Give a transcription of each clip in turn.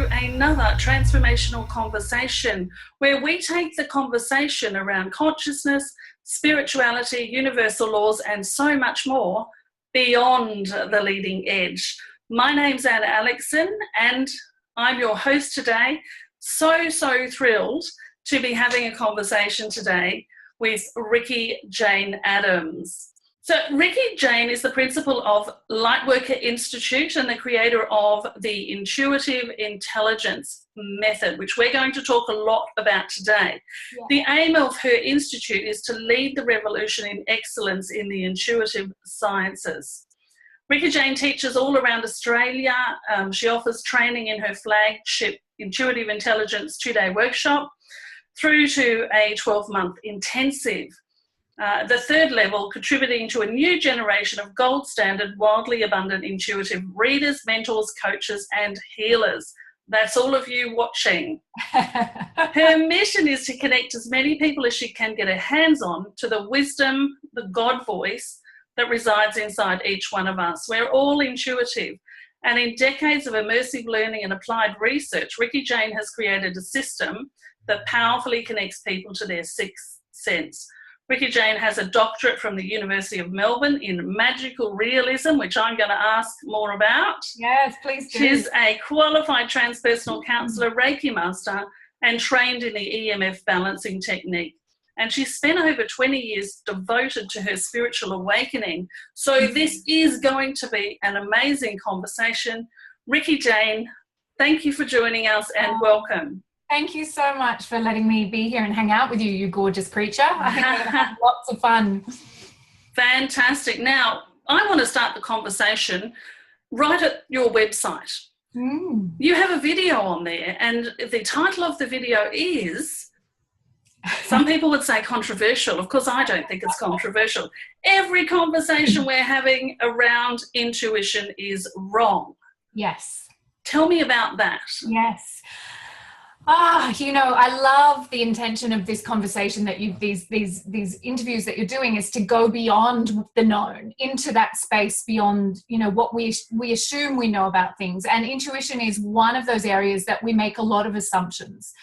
to another Transformational Conversation, where we take the conversation around consciousness, spirituality, universal laws, and so much more beyond the leading edge. My name's Aleckson, and I'm your host today. So thrilled to be having a conversation today with Ricci-Jane Adams. So Ricci-Jane is the principal of Lightworker Institute and the creator of the Intuitive Intelligence Method, which we're going to talk a lot about today. Yeah. The aim of her institute is to lead the revolution in excellence in the intuitive sciences. Ricci-Jane teaches all around Australia. She offers training in her flagship Intuitive Intelligence 2-day workshop through to a 12-month intensive. The third level, contributing to a new generation of gold standard, wildly abundant intuitive readers, mentors, coaches, and healers. That's all of you watching. Her mission is to connect as many people as she can get her hands on to the wisdom, the God voice that resides inside each one of us. We're all intuitive. And in decades of immersive learning and applied research, Ricci-Jane has created a system that powerfully connects people to their sixth sense. Ricci-Jane has a doctorate from the University of Melbourne in magical realism, which I'm going to ask more about. Yes, please do. She's a qualified transpersonal counsellor, Reiki master, and trained in the EMF balancing technique. And she's spent over 20 years devoted to her spiritual awakening. So this is going to be an amazing conversation. Ricci-Jane, thank you for joining us and welcome. Thank you so much for letting me be here and hang out with you, you gorgeous creature. I think we're going to have lots of fun. Fantastic. Now, I want to start the conversation right at your website. You have a video on there, and the title of the video is, some people would say controversial. Of course, I don't think it's controversial. Every conversation we're having around intuition is wrong. Yes. Tell me about that. Yes. I love the intention of this conversation that these interviews that you're doing is to go beyond the known into that space beyond, what we assume we know about things. And intuition is one of those areas that we make a lot of assumptions.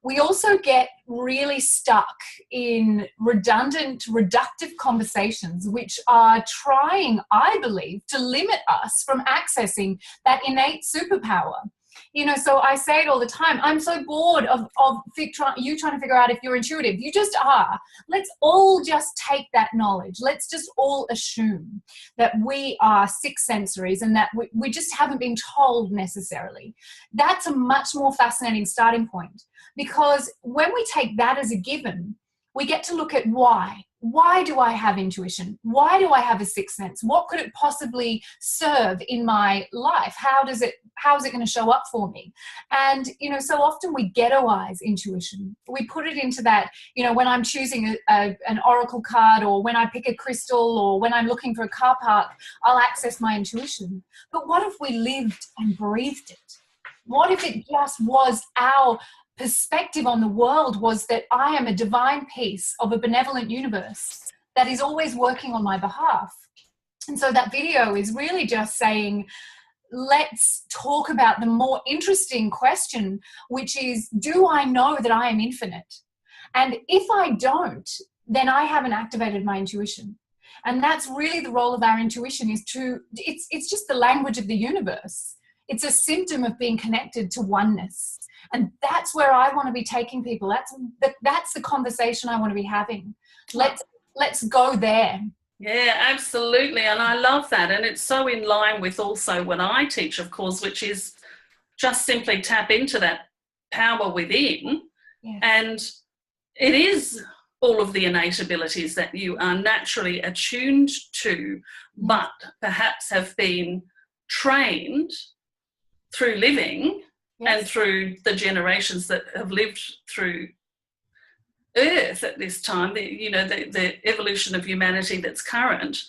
We also get really stuck in redundant, reductive conversations, which are trying, I believe, to limit us from accessing that innate superpower. So I say it all the time. I'm so bored of you trying to figure out if you're intuitive. You just are. Let's all just take that knowledge. Let's just all assume that we are six sensories and that we just haven't been told necessarily. That's a much more fascinating starting point, because when we take that as a given, we get to look at why. Why do I have intuition? Why do I have a sixth sense? What could it possibly serve in my life? How is it going to show up for me? And, so often we ghettoize intuition. We put it into that, when I'm choosing an oracle card, or when I pick a crystal, or when I'm looking for a car park, I'll access my intuition. But what if we lived and breathed it? What if it just was our perspective on the world, was that I am a divine piece of a benevolent universe that is always working on my behalf? And so that video is really just saying, let's talk about the more interesting question, which is, do I know that I am infinite? And if I don't, then I haven't activated my intuition. And that's really the role of our intuition, is it's just the language of the universe. It's a symptom of being connected to oneness. And that's where I want to be taking people. That's the conversation I want to be having. Let's go there. Yeah, absolutely. And I love that. And it's so in line with also what I teach, of course, which is just simply tap into that power within. Yeah. And it is all of the innate abilities that you are naturally attuned to, but perhaps have been trained through living. Yes. And through the generations that have lived through Earth at this time, the evolution of humanity that's current,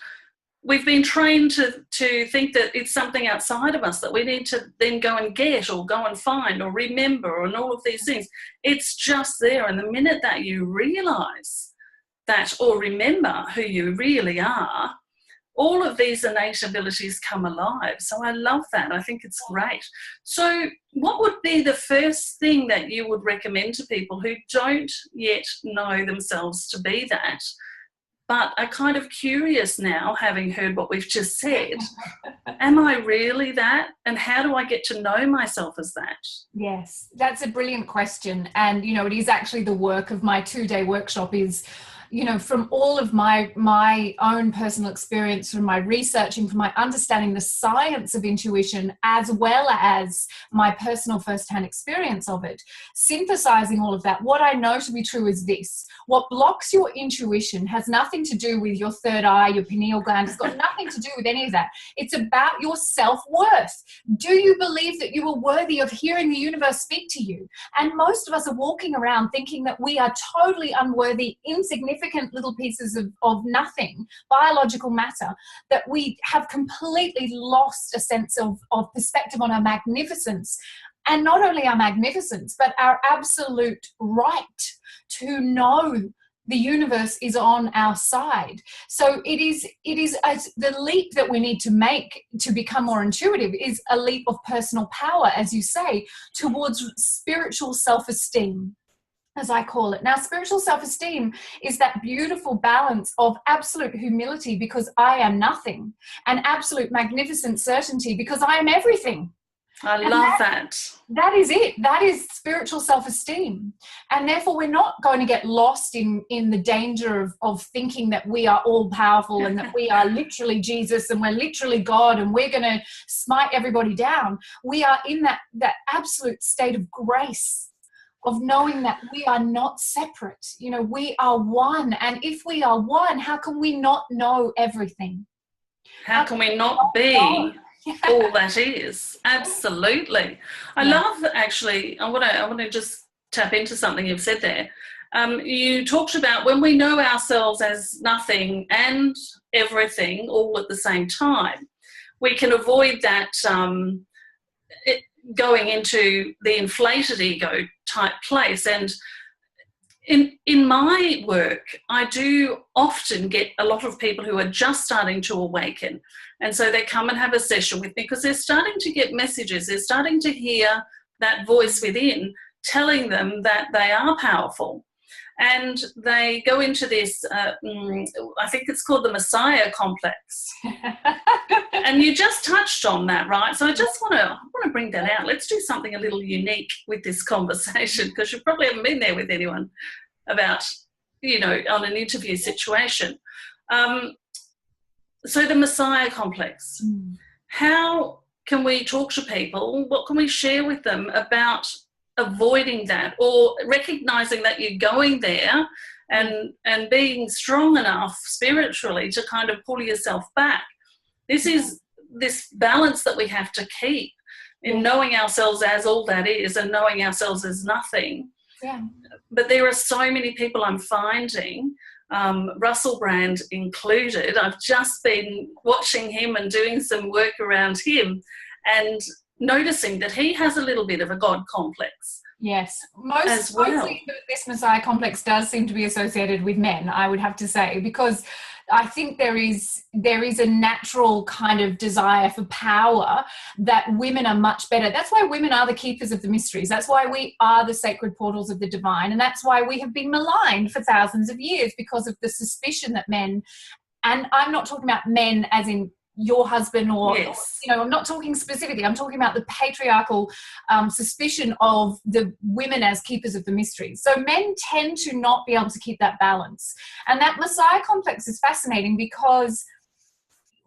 we've been trained to think that it's something outside of us that we need to then go and get, or go and find, or remember, and all of these things. It's just there. And the minute that you realise that, or remember who you really are, all of these innate abilities come alive. So I love that. I think it's great. So what would be the first thing that you would recommend to people who don't yet know themselves to be that, but are kind of curious now, having heard what we've just said? Am I really that? And how do I get to know myself as that? Yes, that's a brilliant question. And, you know, it is actually the work of my 2-day workshop is, you know, from all of my own personal experience, from my researching, from my understanding the science of intuition, as well as my personal firsthand experience of it, synthesizing all of that. What I know to be true is this: what blocks your intuition has nothing to do with your third eye, your pineal gland. It's got nothing to do with any of that. It's about your self-worth. Do you believe that you are worthy of hearing the universe speak to you? And most of us are walking around thinking that we are totally unworthy, insignificant little pieces of nothing, biological matter, that we have completely lost a sense of perspective on our magnificence. And not only our magnificence, but our absolute right to know the universe is on our side. So it is the leap that we need to make to become more intuitive is a leap of personal power, as you say, towards spiritual self-esteem, as I call it. Now, spiritual self-esteem is that beautiful balance of absolute humility because I am nothing, and absolute magnificent certainty because I am everything. I love that. That is it. That is spiritual self-esteem. And therefore, we're not going to get lost in the danger of thinking that we are all powerful and that we are literally Jesus and we're literally God and we're going to smite everybody down. We are in that absolute state of grace, of knowing that we are not separate. You know, we are one. And if we are one, how can we not know everything? How can we not be all that is? Absolutely. I love, actually, I want to just tap into something you've said there. You talked about when we know ourselves as nothing and everything all at the same time, we can avoid that going into the inflated ego type place. And in my work, I do often get a lot of people who are just starting to awaken. And so they come and have a session with me because they're starting to get messages. They're starting to hear that voice within telling them that they are powerful. And they go into this, I think it's called the Messiah complex. And you just touched on that, right? So I just want to bring that out. Let's do something a little unique with this conversation, because you probably haven't been there with anyone about, you know, on an interview situation. So the Messiah complex, how can we talk to people? What can we share with them about avoiding that, or recognizing that you're going there and being strong enough spiritually to kind of pull yourself back? This is this balance that we have to keep in knowing ourselves as all that is and knowing ourselves as nothing. Yeah. But there are so many people I'm finding, Russell Brand included. I've just been watching him and doing some work around him and noticing that he has a little bit of a God complex. Yes, mostly this Messiah complex does seem to be associated with men, I would have to say, because I think there is a natural kind of desire for power that women are much better. That's why women are the keepers of the mysteries. That's why we are the sacred portals of the divine. And that's why we have been maligned for thousands of years, because of the suspicion that men, and I'm not talking about men as in your husband or, you know, I'm not talking specifically, I'm talking about the patriarchal suspicion of the women as keepers of the mysteries. So men tend to not be able to keep that balance. And that Messiah complex is fascinating, because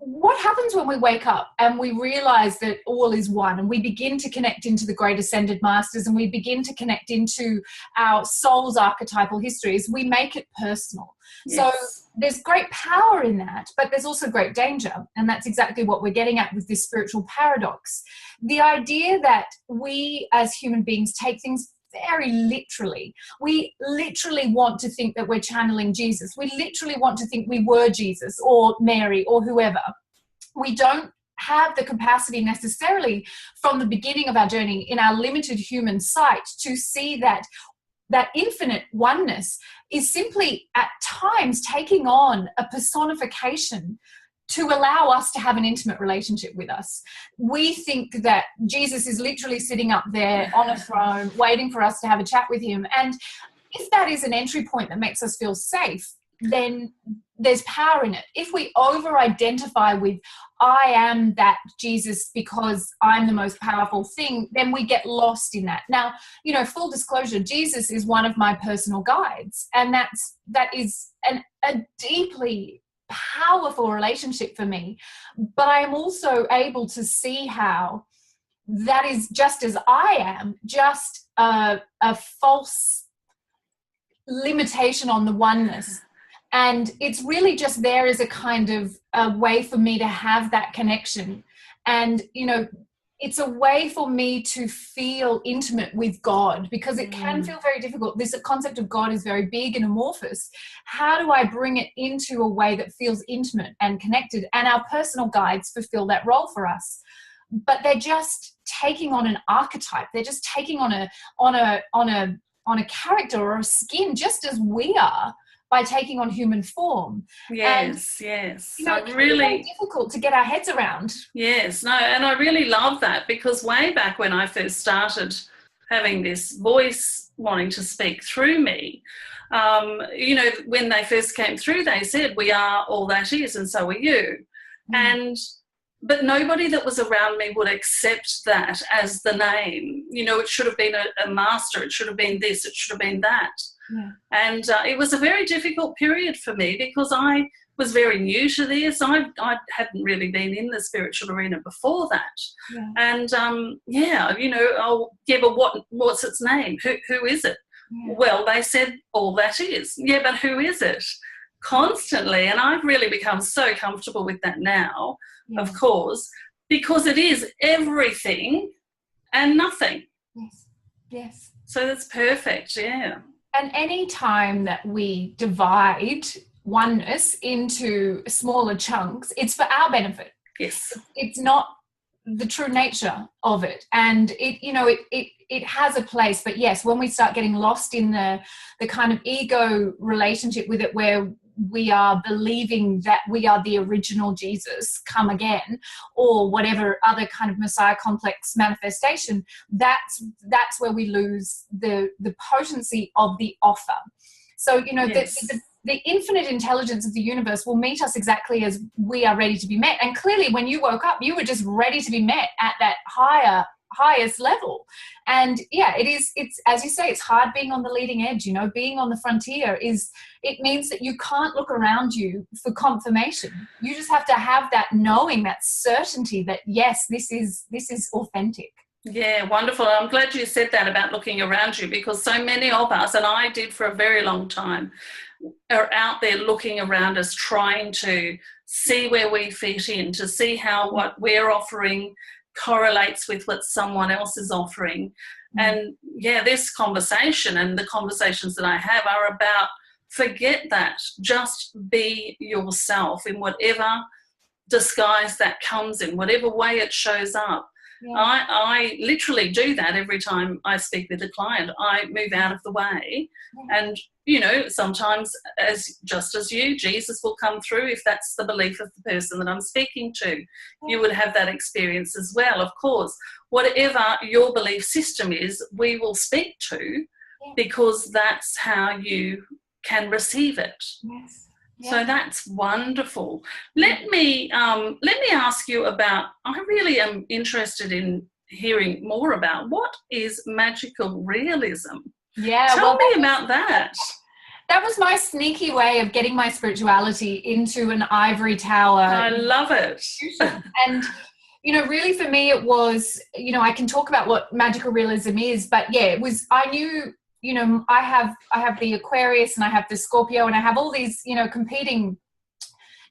what happens when we wake up and we realize that all is one, and we begin to connect into the great ascended masters, and we begin to connect into our soul's archetypal histories? We make it personal. So there's great power in that, but there's also great danger. And that's exactly what we're getting at with this spiritual paradox. The idea that we as human beings take things very literally. We literally want to think that we're channeling Jesus. We literally want to think we were Jesus or Mary or whoever. We don't have the capacity necessarily from the beginning of our journey in our limited human sight to see that infinite oneness is simply at times taking on a personification to allow us to have an intimate relationship with us. We think that Jesus is literally sitting up there on a throne waiting for us to have a chat with him. And if that is an entry point that makes us feel safe, then there's power in it. If we over-identify with, I am that Jesus because I'm the most powerful thing, then we get lost in that. Now, you know, full disclosure, Jesus is one of my personal guides, and that is a deeply powerful relationship for me. But I am also able to see how that is, just as I am, just a false limitation on the oneness. And it's really just there as a kind of a way for me to have that connection. And, you know, it's a way for me to feel intimate with God, because it can feel very difficult. This concept of God is very big and amorphous. How do I bring it into a way that feels intimate and connected? And our personal guides fulfill that role for us. But they're just taking on an archetype. They're just taking on a character or a skin, just as we are, by taking on human form. Yes. You know, it's really very difficult to get our heads around. Yes, no, and I really love that, because way back when I first started having this voice wanting to speak through me, you know, when they first came through, they said, we are all that is, and so are you. But nobody that was around me would accept that as the name. You know, it should have been a master, it should have been this, it should have been that. Yeah. And it was a very difficult period for me, because I was very new to this. I hadn't really been in the spiritual arena before that. Yeah. And, you know, but what's its name? Who is it? Yeah. Well, they said, all that is. Yeah, but who is it? Constantly. And I've really become so comfortable with that now, of course, because it is everything and nothing. Yes. So that's perfect, yeah. And any time that we divide oneness into smaller chunks, it's for our benefit. Yes. It's not the true nature of it. And it has a place. But yes, when we start getting lost in the kind of ego relationship with it, where we are believing that we are the original Jesus come again, or whatever other kind of Messiah complex manifestation, that's where we lose the potency of the offer. So, you know, the infinite intelligence of the universe will meet us exactly as we are ready to be met. And clearly, when you woke up, you were just ready to be met at that highest level. And yeah, it's as you say, it's hard being on the leading edge. You know, being on the frontier it means that you can't look around you for confirmation. You just have to have that knowing, that certainty that yes, this is authentic. Yeah, wonderful. I'm glad you said that about looking around you, because so many of us, and I did for a very long time, are out there looking around us, trying to see where we fit in, to see how what we're offering correlates with what someone else is offering. And yeah, this conversation and the conversations that I have are about, forget that, just be yourself in whatever disguise that comes in, whatever way it shows up. Yeah. I literally do that every time I speak with a client. I move out of the way, and you know, sometimes just as you, Jesus will come through if that's the belief of the person that I'm speaking to. You would have that experience as well, of course. Whatever your belief system is, we will speak to, because that's how you can receive it. Yes. Yeah. So that's wonderful. Let me ask you about, I really am interested in hearing more about, what is magical realism? Yeah. Tell me about that. That was my sneaky way of getting my spirituality into an ivory tower. I love it. And, you know, really for me it was, you know, I can talk about what magical realism is, but yeah, it was, I knew, you know, I have the Aquarius and I have the Scorpio, and I have all these, you know, competing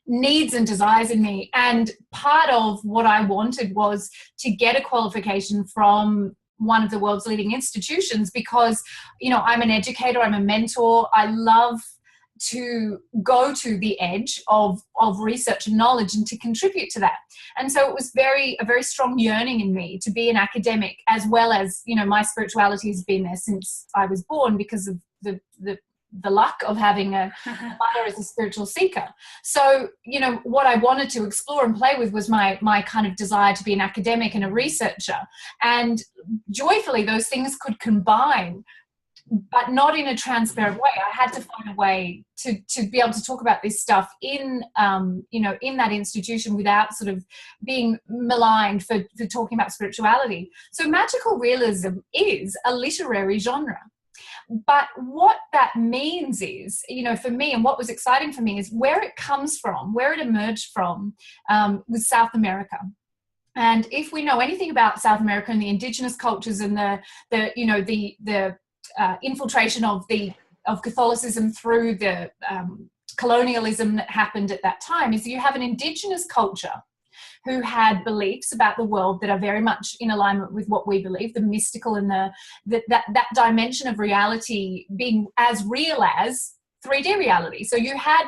needs and desires in me. And part of what I wanted was to get a qualification from one of the world's leading institutions, because, you know, I'm an educator, I'm a mentor. I love to go to the edge of research and knowledge and to contribute to that. And so it was a very strong yearning in me to be an academic, as well as, you know, my spirituality has been there since I was born, because of the the luck of having a mother as a spiritual seeker. So, you know, what I wanted to explore and play with was my kind of desire to be an academic and a researcher. And joyfully, those things could combine, but not in a transparent way. I had to find a way to be able to talk about this stuff in, you know, in that institution without sort of being maligned for talking about spirituality. So magical realism is a literary genre. But what that means is, you know, for me, and what was exciting for me is where it comes from, where it emerged from, was South America. And if we know anything about South America and the indigenous cultures and the you know, the infiltration of Catholicism through the colonialism that happened at that time, is you have an indigenous culture who had beliefs about the world that are very much in alignment with what we believe, the mystical and that dimension of reality being as real as 3D reality. So you had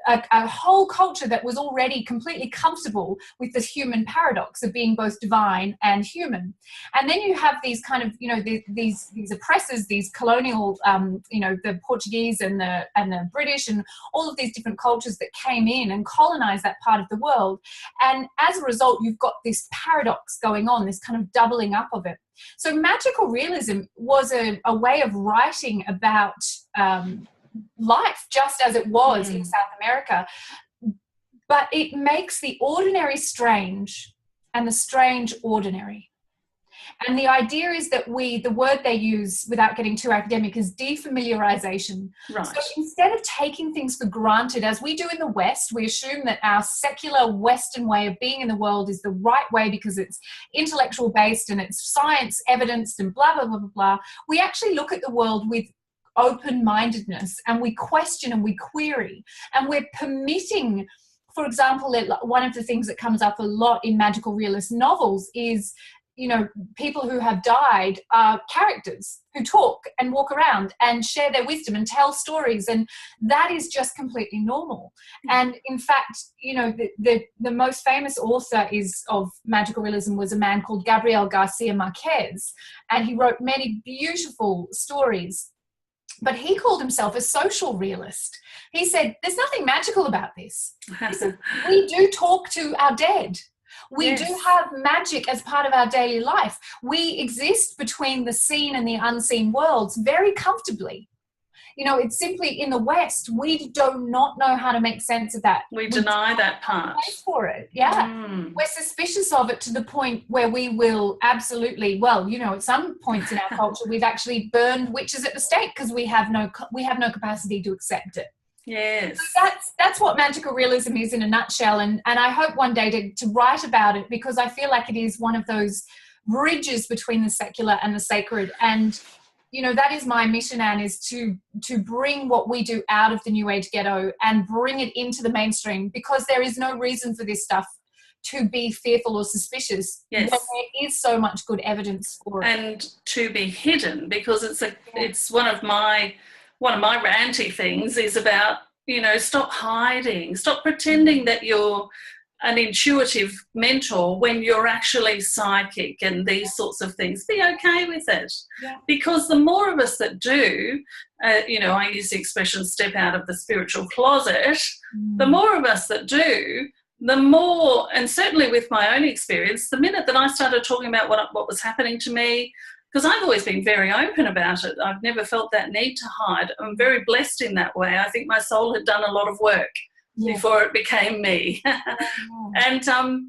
a whole culture that was already completely comfortable with the human paradox of being both divine and human. And then you have these kind of, you know, these oppressors, these colonial, you know, the Portuguese and the British and all of these different cultures that came in and colonized that part of the world. And as a result, you've got this paradox going on, this kind of doubling up of it. So magical realism was a way of writing about life just as it was in South America, but it makes the ordinary strange and the strange ordinary. And the idea is that the word they use, without getting too academic, is defamiliarization. Right. So instead of taking things for granted, as we do in the West, we assume that our secular Western way of being in the world is the right way because it's intellectual based and it's science evidenced and blah, blah, blah, blah, blah. We actually look at the world with open-mindedness, and we question and we query, and we're permitting, for example, one of the things that comes up a lot in magical realist novels is, you know, people who have died are characters who talk and walk around and share their wisdom and tell stories, and that is just completely normal. And in fact, you know, the most famous author of magical realism was a man called Gabriel Garcia Marquez, and he wrote many beautiful stories. But he called himself a social realist. He said, there's nothing magical about this. He said, we do talk to our dead. We do have magic as part of our daily life. We exist between the seen and the unseen worlds very comfortably. You know, it's simply in the West, we do not know how to make sense of that. We deny that part. For it, yeah. We're suspicious of it to the point where we will absolutely, well, you know, at some points in our culture, we've actually burned witches at the stake because we have no capacity to accept it. Yes. So that's what magical realism is in a nutshell, and I hope one day to write about it, because I feel like it is one of those bridges between the secular and the sacred. And you know, that is my mission, Anne, is to bring what we do out of the New Age ghetto and bring it into the mainstream, because there is no reason for this stuff to be fearful or suspicious. Yes. When there is so much good evidence for it. And to be hidden, because it's one of my ranty things is about, you know, stop hiding, stop pretending that you're an intuitive mentor when you're actually psychic and these sorts of things. Be okay with it. Yeah. Because the more of us that do, you know, I use the expression step out of the spiritual closet, the more of us that do, the more, and certainly with my own experience, the minute that I started talking about what was happening to me, because I've always been very open about it, I've never felt that need to hide. I'm very blessed in that way. I think my soul had done a lot of work before it became me. And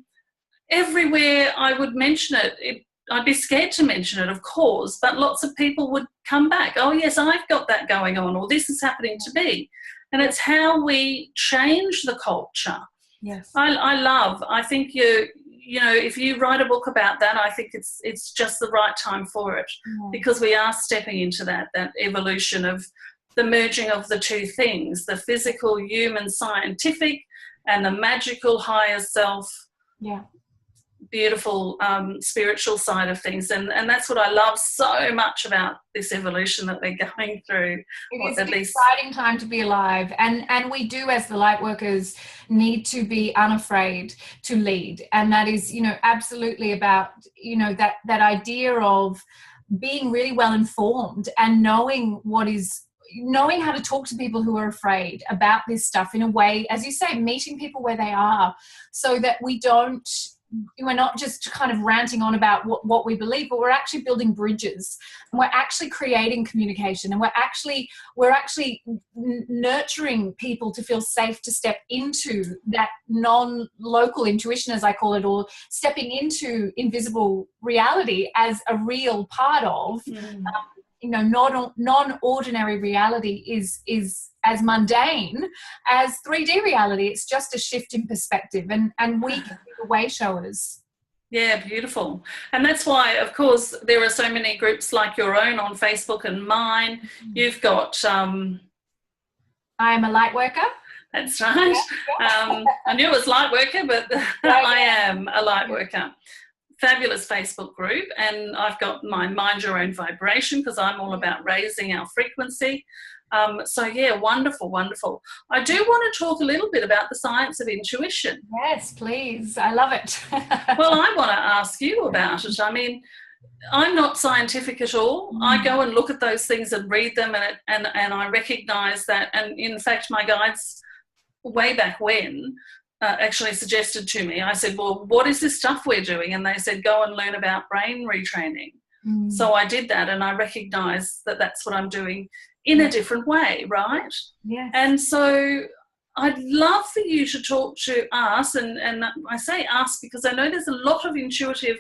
everywhere I would mention it, I'd be scared to mention it, of course, but lots of people would come back, oh yes, I've got that going on, or this is happening to me. And it's how we change the culture. Yes. I think you know, if you write a book about that, I think it's just the right time for it, because we are stepping into that evolution of the merging of the two things, the physical, human, scientific, and the magical higher self, beautiful spiritual side of things. And that's what I love so much about this evolution that we're going through. It is an exciting time to be alive. And we do, as the Lightworkers, need to be unafraid to lead. And that is, you know, absolutely about, you know, that idea of being really well informed and knowing what is knowing how to talk to people who are afraid about this stuff in a way, as you say, meeting people where they are, so that we're not just kind of ranting on about what we believe, but we're actually building bridges, and we're actually creating communication, and we're actually nurturing people to feel safe to step into that non-local intuition, as I call it, or stepping into invisible reality as a real part of, non-ordinary reality is as mundane as 3D reality. It's just a shift in perspective, and we can be the way showers. Yeah, beautiful. And that's why, of course, there are so many groups like your own on Facebook and mine. You've got... I am a Lightworker. That's right. I knew it was Lightworker, but I am a Lightworker. Fabulous Facebook group. And I've got my Mind Your Own Vibration, because I'm all about raising our frequency. So yeah, wonderful, wonderful. I do want to talk a little bit about the science of intuition. Yes, please. I love it. Well, I want to ask you about it. I mean, I'm not scientific at all. I go and look at those things and read them, and I recognise that. And in fact, my guides way back when actually suggested to me, I said, well, what is this stuff we're doing? And they said, go and learn about brain retraining. So I did that, and I recognised that that's what I'm doing in a different way, right? Yeah. And so I'd love for you to talk to us, and I say us because I know there's a lot of intuitive,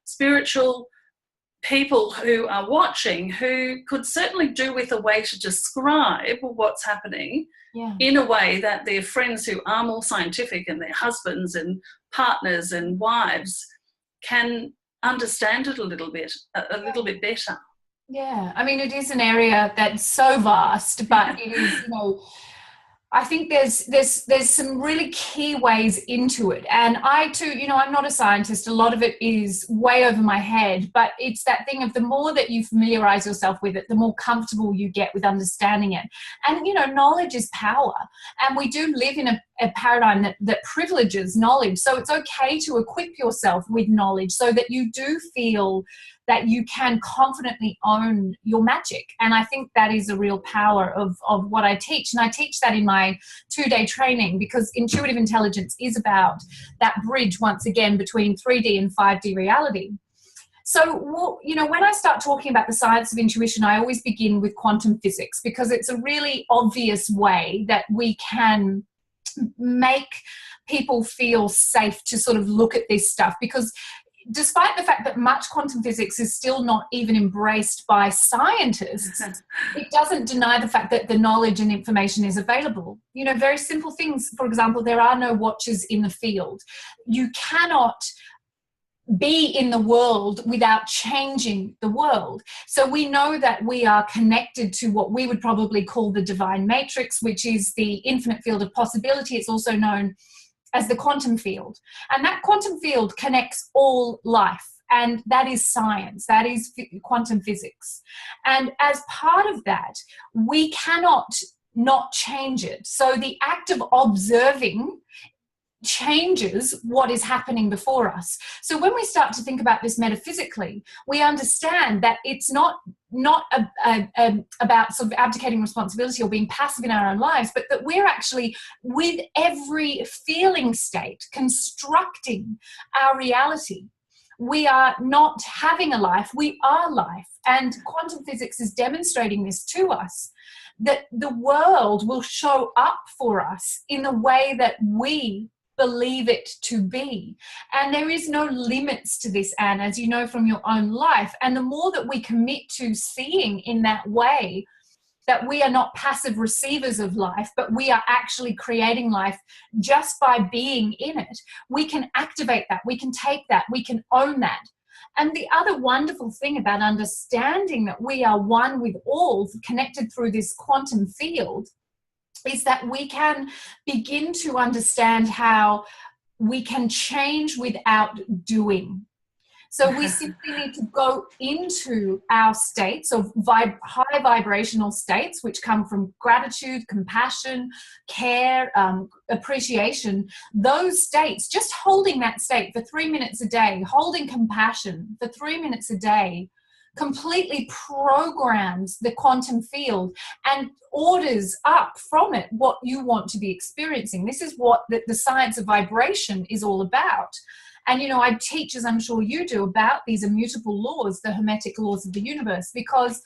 spiritual people who are watching who could certainly do with a way to describe what's happening in a way that their friends who are more scientific, and their husbands and partners and wives, can understand it a little bit better. Yeah, I mean, it is an area that's so vast, but it is, I think there's some really key ways into it. And I too, I'm not a scientist. A lot of it is way over my head, but it's that thing of the more that you familiarize yourself with it, the more comfortable you get with understanding it. And, knowledge is power. And we do live in a paradigm that privileges knowledge. So it's okay to equip yourself with knowledge so that you do feel that you can confidently own your magic. And I think that is a real power of what I teach. And I teach that in my 2-day training, because intuitive intelligence is about that bridge, once again, between 3D and 5D reality. So, when I start talking about the science of intuition, I always begin with quantum physics, because it's a really obvious way that we can make people feel safe to sort of look at this stuff, because despite the fact that much quantum physics is still not even embraced by scientists, it doesn't deny the fact that the knowledge and information is available. Very simple things. For example, there are no watches in the field. You cannot be in the world without changing the world. So we know that we are connected to what we would probably call the divine matrix, which is the infinite field of possibility. It's also known as the quantum field. And that quantum field connects all life. And that is science. That is quantum physics. And as part of that, we cannot not change it. So the act of observing changes what is happening before us. So when we start to think about this metaphysically, we understand that it's not about sort of abdicating responsibility or being passive in our own lives, but that we're actually, with every feeling state, constructing our reality. We are not having a life, we are life. And quantum physics is demonstrating this to us, that the world will show up for us in the way that we believe it to be. And there is no limits to this, Anne, as you know from your own life. And the more that we commit to seeing in that way, that we are not passive receivers of life, but we are actually creating life just by being in it, we can activate that, we can take that, we can own that. And the other wonderful thing about understanding that we are one with all, connected through this quantum field, is that we can begin to understand how we can change without doing. So we simply need to go into our states of high vibrational states, which come from gratitude, compassion, care, appreciation. Those states, just holding that state for 3 minutes a day, holding compassion for 3 minutes a day, completely programs the quantum field and orders up from it what you want to be experiencing. This is what the science of vibration is all about. And, you know, I teach, as I'm sure you do, about these immutable laws, the hermetic laws of the universe, because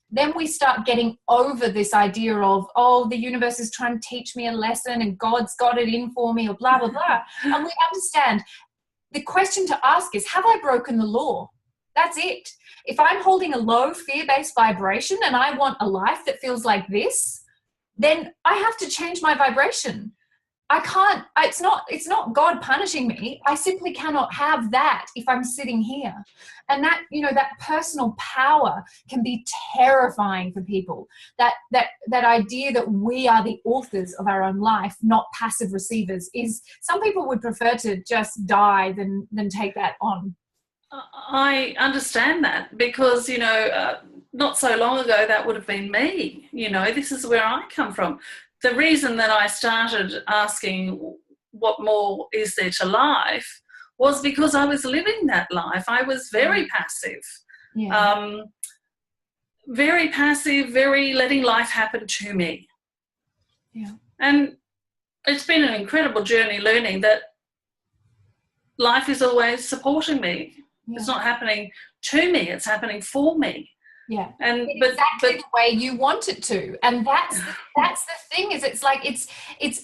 then we start getting over this idea of, oh, the universe is trying to teach me a lesson and God's got it in for me, or blah, blah, blah. And we understand the question to ask is, have I broken the law? That's it. If I'm holding a low fear-based vibration and I want a life that feels like this, then I have to change my vibration. I can't, it's not God punishing me. I simply cannot have that if I'm sitting here. And that, you know, that personal power can be terrifying for people. That idea that we are the authors of our own life, not passive receivers, is, some people would prefer to just die than take that on. I understand that, because, you know, not so long ago that would have been me. You know, this is where I come from. The reason that I started asking what more is there to life was because I was living that life. I was very passive, very passive, very letting life happen to me. Yeah. And it's been an incredible journey learning that life is always supporting me. Yeah. It's not happening to me, it's happening for me. Yeah, and but the way you want it to, and that's the thing, is it's like it's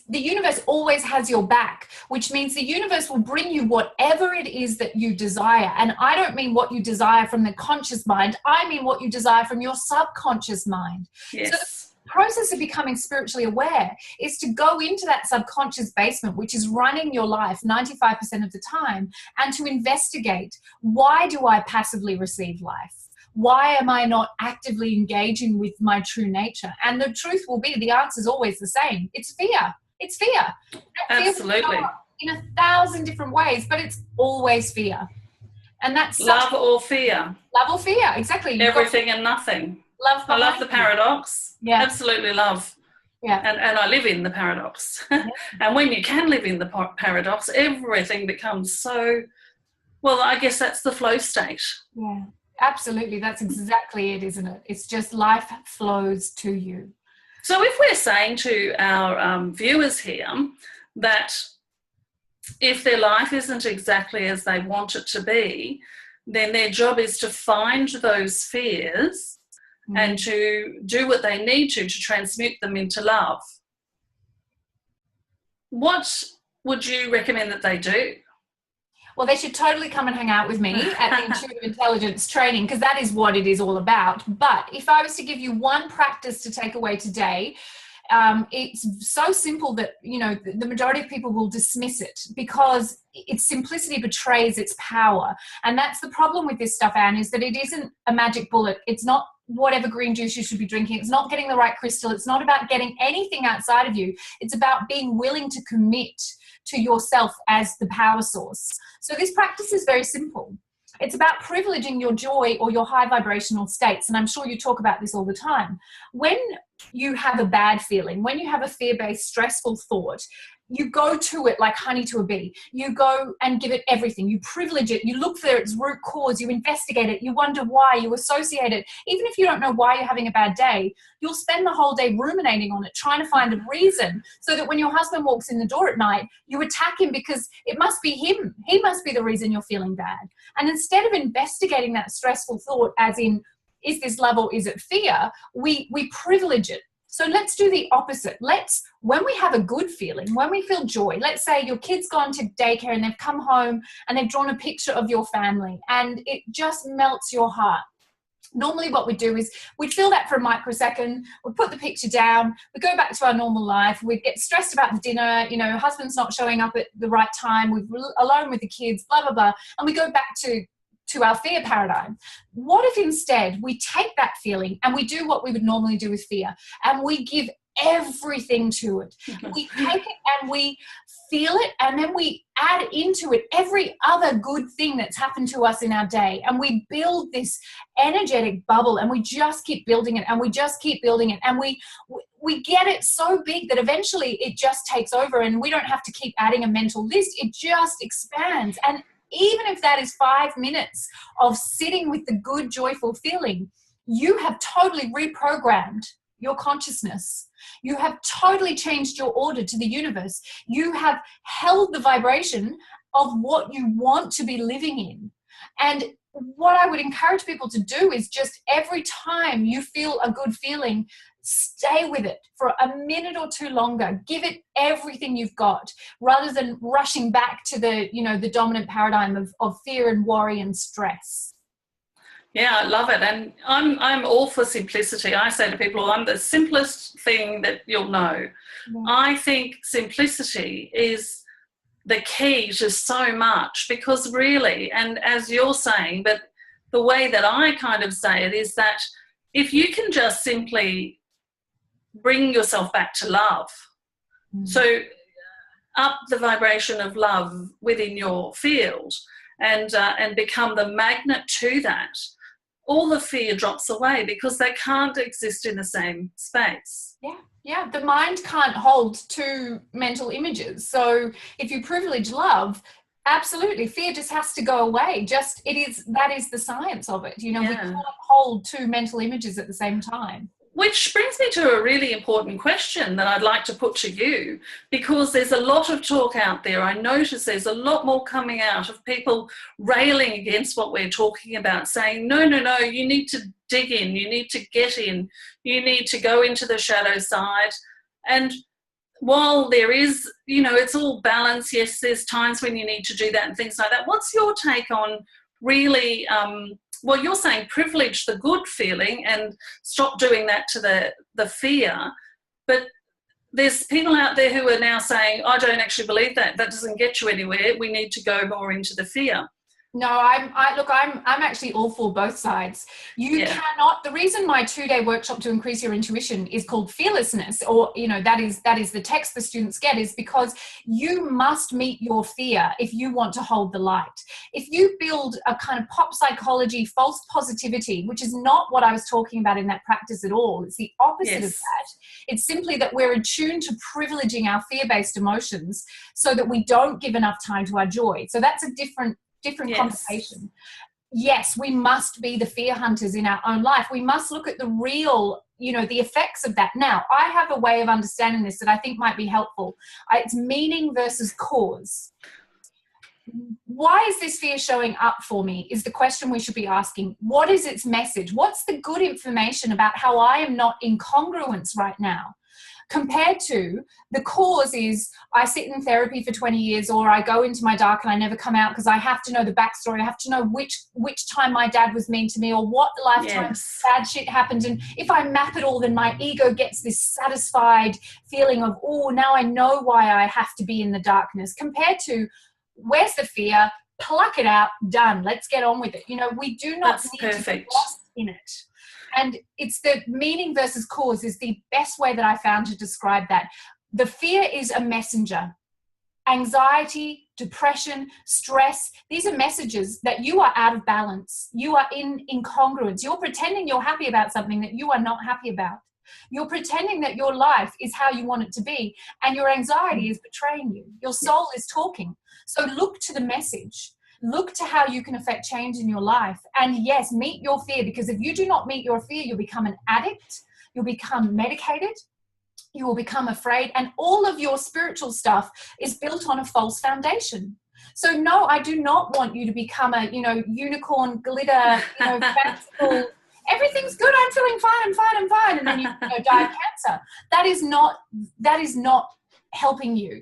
the universe always has your back, which means the universe will bring you whatever it is that you desire. And I don't mean what you desire from the conscious mind, I mean what you desire from your subconscious mind. Yes. So the process of becoming spiritually aware is to go into that subconscious basement, which is running your life 95% of the time, and to investigate, why do I passively receive life? Why am I not actively engaging with my true nature? And the truth will be, the answer is always the same. It's fear. It's fear. Absolutely. Fear in 1,000 different ways, but it's always fear. And that's love or fear. Love or fear, exactly. Everything and nothing. I love the paradox. Yeah. Absolutely love. Yeah. And I live in the paradox. Yeah. And when you can live in the paradox, everything becomes so, well, I guess that's the flow state. Yeah. Absolutely, that's exactly it, isn't it? It's just life flows to you. So if we're saying to our viewers here that if their life isn't exactly as they want it to be, then their job is to find those fears and to do what they need to transmute them into love. What would you recommend that they do? Well, they should totally come and hang out with me at the Intuitive Intelligence training, because that is what it is all about. But if I was to give you one practice to take away today, it's so simple that, you know, the majority of people will dismiss it because its simplicity betrays its power. And that's the problem with this stuff, Anne, is that it isn't a magic bullet. It's not whatever green juice you should be drinking. It's not getting the right crystal. It's not about getting anything outside of you. It's about being willing to commit to yourself as the power source. So this practice is very simple. It's about privileging your joy or your high vibrational states. And I'm sure you talk about this all the time. When you have a bad feeling, when you have a fear-based, stressful thought, you go to it like honey to a bee. You go and give it everything. You privilege it. You look for its root cause. You investigate it. You wonder why. You associate it. Even if you don't know why you're having a bad day, you'll spend the whole day ruminating on it, trying to find a reason, so that when your husband walks in the door at night, you attack him because it must be him. He must be the reason you're feeling bad. And instead of investigating that stressful thought as in, is this love or is it fear, we privilege it. So let's do the opposite. When we have a good feeling, when we feel joy, let's say your kid's gone to daycare and they've come home and they've drawn a picture of your family and it just melts your heart. Normally what we do is we'd feel that for a microsecond, we put the picture down, we go back to our normal life, we get stressed about the dinner, you know, husband's not showing up at the right time, we're alone with the kids, blah, blah, blah, and we go back to our fear paradigm. What if instead we take that feeling and we do what we would normally do with fear, and we give everything to it? We take it and we feel it, and then we add into it every other good thing that's happened to us in our day, and we build this energetic bubble, and we just keep building it, and we just keep building it, and we get it so big that eventually it just takes over, and we don't have to keep adding a mental list. It just expands. And even if that is 5 minutes of sitting with the good, joyful feeling, you have totally reprogrammed your consciousness. You have totally changed your order to the universe. You have held the vibration of what you want to be living in. And what I would encourage people to do is just every time you feel a good feeling, stay with it for a minute or two longer. Give it everything you've got, rather than rushing back to the, the dominant paradigm of fear and worry and stress. Yeah, I love it. And I'm all for simplicity. I say to people, I'm the simplest thing that you'll know. Yeah. I think simplicity is the key to so much, because really, and as you're saying, but the way that I kind of say it is that if you can just simply bring yourself back to love, so up the vibration of love within your field and become the magnet to that, all the fear drops away, because they can't exist in the same space. Yeah. The mind can't hold two mental images. So if you privilege love, absolutely, fear just has to go away. That is the science of it. We can't hold two mental images at the same time. Which brings me to a really important question that I'd like to put to you, because there's a lot of talk out there. I notice there's a lot more coming out of people railing against what we're talking about, saying, no, you need to dig in, you need to get in, you need to go into the shadow side. And while there is, it's all balance, yes, there's times when you need to do that and things like that. What's your take on really... well, you're saying privilege the good feeling and stop doing that to the fear. But there's people out there who are now saying, I don't actually believe that. That doesn't get you anywhere. We need to go more into the fear. No, I'm actually all for both sides. You cannot, the reason my 2-day workshop to increase your intuition is called fearlessness, or, that is the text the students get, is because you must meet your fear if you want to hold the light. If you build a kind of pop psychology, false positivity, which is not what I was talking about in that practice at all. It's the opposite of that. It's simply that we're attuned to privileging our fear-based emotions so that we don't give enough time to our joy. So that's a different conversation. Yes, we must be the fear hunters in our own life. We must look at the real, the effects of that. Now, I have a way of understanding this that I think might be helpful. It's meaning versus cause. Why is this fear showing up for me is the question we should be asking. What is its message? What's the good information about how I am not in congruence right now? Compared to the cause is I sit in therapy for 20 years, or I go into my dark and I never come out because I have to know the backstory. I have to know which time my dad was mean to me, or what lifetime bad shit happened. And if I map it all, then my ego gets this satisfied feeling of, oh, now I know why I have to be in the darkness. Compared to, where's the fear? Pluck it out, done. Let's get on with it. We do not need to be lost in it. And it's the meaning versus cause is the best way that I found to describe that. The fear is a messenger. Anxiety, depression, stress, these are messages that you are out of balance. You are in incongruence. You're pretending you're happy about something that you are not happy about. You're pretending that your life is how you want it to be, and your anxiety is betraying you. Your soul is talking. So look to the message. Look to how you can affect change in your life. And yes, meet your fear, because if you do not meet your fear, you'll become an addict, you'll become medicated, you will become afraid, and all of your spiritual stuff is built on a false foundation. So no, I do not want you to become a, unicorn, glitter, fanciful, everything's good, I'm feeling fine, I'm fine, and then you die of cancer. That is not helping you.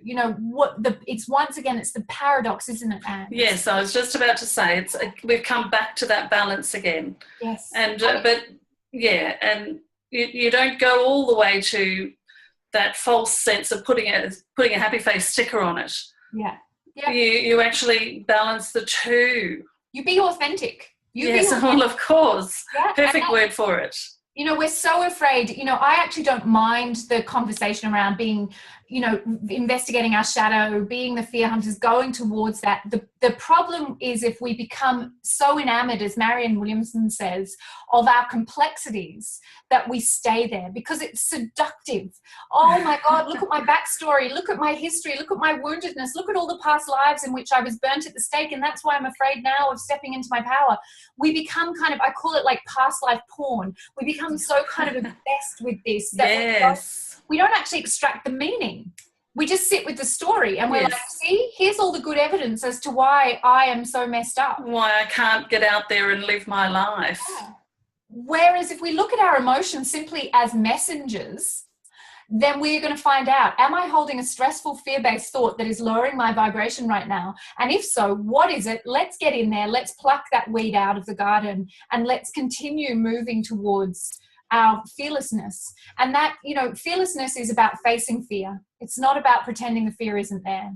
It's once again, it's the paradox, isn't it, Anne? Yes, I was just about to say we've come back to that balance again. Yes. And and you don't go all the way to that false sense of putting a happy face sticker on it. Yeah. You actually balance the two. You be authentic. Well, of course. Yeah, perfect word for it. You know, we're so afraid. You know, I actually don't mind the conversation around being, you know, investigating our shadow, being the fear hunters, going towards that. The problem is if we become so enamored, as Marianne Williamson says, of our complexities that we stay there because it's seductive. Oh my God, look at my backstory, look at my history, look at my woundedness, look at all the past lives in which I was burnt at the stake, and that's why I'm afraid now of stepping into my power. We become kind of, I call it like past life porn. We become so kind of obsessed with this that we don't actually extract the meaning. We just sit with the story and we're like, see, here's all the good evidence as to why I am so messed up. Why I can't get out there and live my life. Yeah. Whereas if we look at our emotions simply as messengers, then we're going to find out, am I holding a stressful, fear-based thought that is lowering my vibration right now? And if so, what is it? Let's get in there. Let's pluck that weed out of the garden and let's continue moving towards our fearlessness. And that, you know, fearlessness is about facing fear. It's not about pretending the fear isn't there.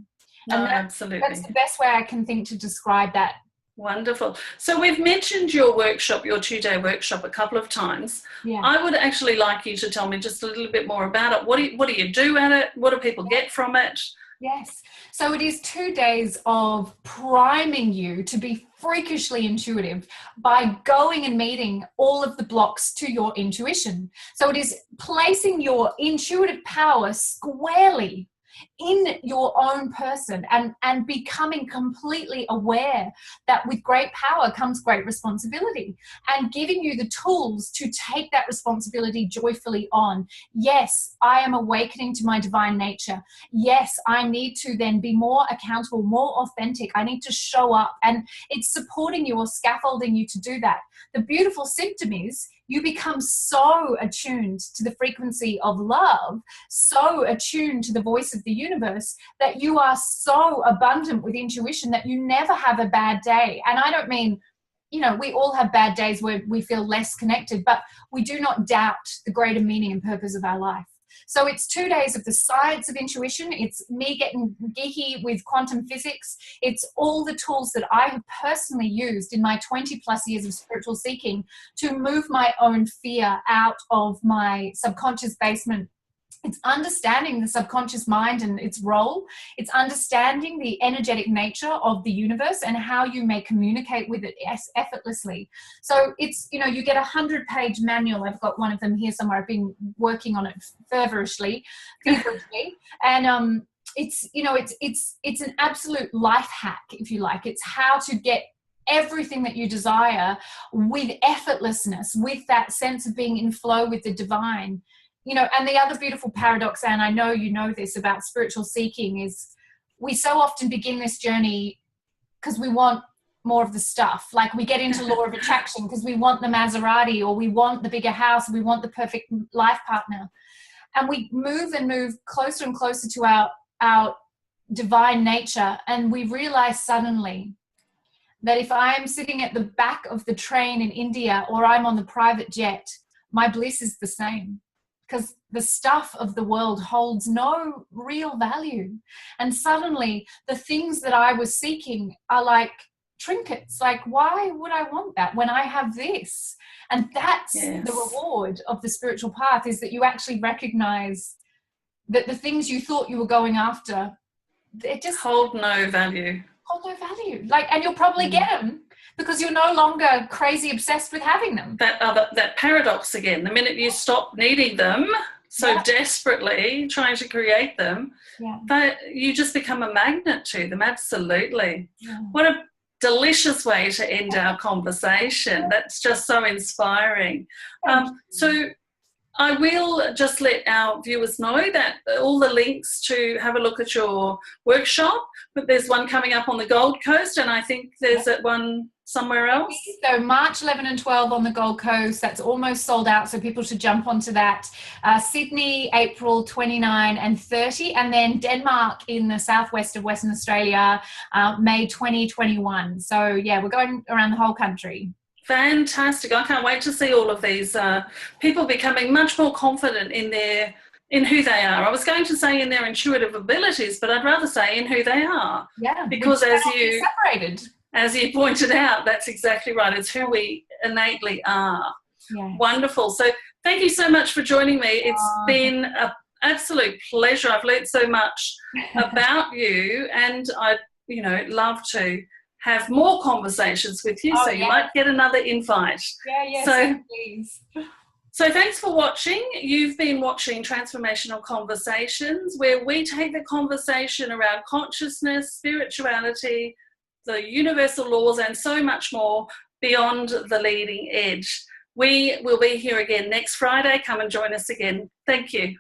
No, absolutely. That's the best way I can think to describe that. Wonderful. So we've mentioned your workshop, your 2-day workshop, a couple of times. Yeah. I would actually like you to tell me just a little bit more about it. What do you do at it? What do people get from it? Yes. So it is 2 days of priming you to be freakishly intuitive by going and meeting all of the blocks to your intuition. So it is placing your intuitive power squarely in your own person and becoming completely aware that with great power comes great responsibility, and giving you the tools to take that responsibility joyfully on. Yes, I am awakening to my divine nature. Yes, I need to then be more accountable, more authentic. I need to show up, and it's supporting you or scaffolding you to do that. The beautiful symptom is you become so attuned to the frequency of love, so attuned to the voice of the universe, that you are so abundant with intuition that you never have a bad day. And I don't mean, you know, we all have bad days where we feel less connected, but we do not doubt the greater meaning and purpose of our life. So it's 2 days of the science of intuition. It's me getting geeky with quantum physics. It's all the tools that I have personally used in my 20 plus years of spiritual seeking to move my own fear out of my subconscious basement. It's understanding the subconscious mind and its role. It's understanding the energetic nature of the universe and how you may communicate with it effortlessly. So it's, you know, you get a 100-page manual. I've got one of them here somewhere. I've been working on it feverishly. And it's, you know, it's an absolute life hack, if you like. It's how to get everything that you desire with effortlessness, with that sense of being in flow with the divine. You know, and the other beautiful paradox, and I know you know this about spiritual seeking, is we so often begin this journey because we want more of the stuff. Like we get into law of attraction because we want the Maserati, or we want the bigger house, we want the perfect life partner. And we move and move closer and closer to our divine nature. And we realize suddenly that if I am sitting at the back of the train in India or I'm on the private jet, my bliss is the same. Because the stuff of the world holds no real value. And suddenly the things that I was seeking are like trinkets. Like, why would I want that when I have this? And that's the reward of the spiritual path, is that you actually recognize that the things you thought you were going after, it just hold no value. Hold no value. Like, and you'll probably get them because you're no longer crazy obsessed with having them. That paradox again, the minute you stop needing them so desperately, trying to create them, but you just become a magnet to them. Absolutely. What a delicious way to end our conversation. That's just so inspiring. So I will just let our viewers know that all the links to have a look at your workshop, but there's one coming up on the Gold Coast, and I think there's one somewhere else. So March 11 and 12 on the Gold Coast, that's almost sold out, so people should jump onto that. Sydney, April 29 and 30, and then Denmark in the southwest of Western Australia, May 2021. So yeah, we're going around the whole country. Fantastic. I can't wait to see all of these people becoming much more confident in who they are. I was going to say in their intuitive abilities, but I'd rather say in who they are. Yeah. Because separated. As you pointed out, that's exactly right. It's who we innately are. Yeah. Wonderful. So Thank you so much for joining me. It's been an absolute pleasure. I've learned so much about you, and I'd, love to have more conversations with you, so you might get another invite. Please. So thanks for watching. You've been watching Transformational Conversations, where we take the conversation around consciousness, spirituality, the universal laws, and so much more beyond the leading edge. We will be here again next Friday. Come and join us again. Thank you.